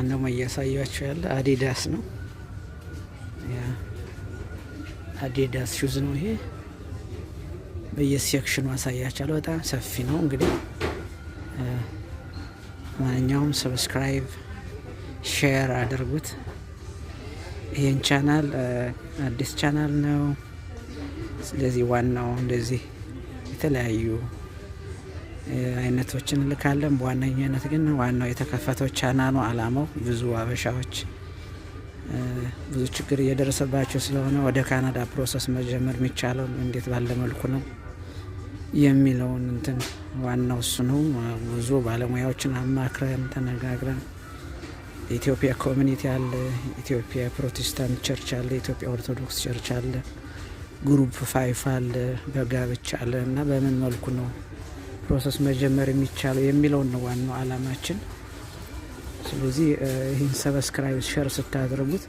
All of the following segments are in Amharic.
ደግሞ እያሳያችሁ ያለ አዲዳስ ነው። ያ አዲዳስ ሹዝ ነው ይሄ። በየሴክሽኑ አሳያችኋለሁ። በጣም ሰፊ ነው። እንግዲህ ማንኛውም ሰብስክራይብ ሼር አድርጉት። ይሄን ቻናል አዲስ ቻናል ነው። ስለዚህ ዋናው እንደዚህ የተለያዩ አይነቶችን እንልካለን። በዋነኛነት ግን ዋናው የተከፈተው ቻናሉ አላማው ብዙ አበሻዎች ብዙ ችግር እየደረሰባቸው ስለሆነ ወደ ካናዳ ፕሮሰስ መጀመር የሚቻለው እንዴት ባለ መልኩ ነው የሚለውን እንትን ዋናው እሱ ነው። ብዙ ባለሙያዎችን አማክረን ተነጋግረን የኢትዮጵያ ኮሚኒቲ አለ፣ ኢትዮጵያ ፕሮቴስታንት ቸርች አለ፣ ኢትዮጵያ ኦርቶዶክስ ቸርች አለ፣ ግሩፕ 5 አለ፣ በጋብቻ አለ እና በምን መልኩ ነው ፕሮሰስ መጀመር የሚቻለው የሚለውን ነው ዋናው አላማችን። ስለዚህ ይህን ሰብስክራይብ ሼር ስታደርጉት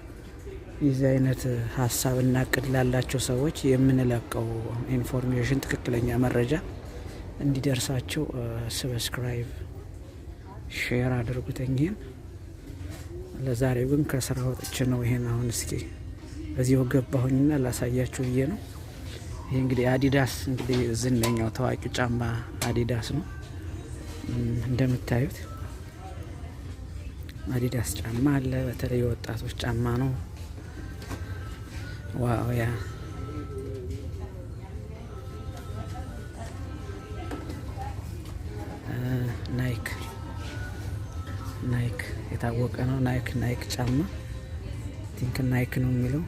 የዚህ አይነት ሀሳብ እና እቅድ ላላቸው ሰዎች የምንለቀው ኢንፎርሜሽን ትክክለኛ መረጃ እንዲደርሳቸው ሰብስክራይብ ሼር አድርጉት። ይሄን ለዛሬው ግን ከስራ ወጥቼ ነው ይሄን አሁን እስኪ በዚሁ ገባሁኝና ላሳያችሁ ብዬ ነው። ይሄ እንግዲህ አዲዳስ እንግዲህ ዝነኛው ታዋቂው ጫማ አዲዳስ ነው። እንደምታዩት አዲዳስ ጫማ አለ። በተለይ ወጣቶች ጫማ ነው። ዋው ያ ናይክ የታወቀ ነው። ናይክ ጫማ ቲንክ ናይክ ነው የሚለው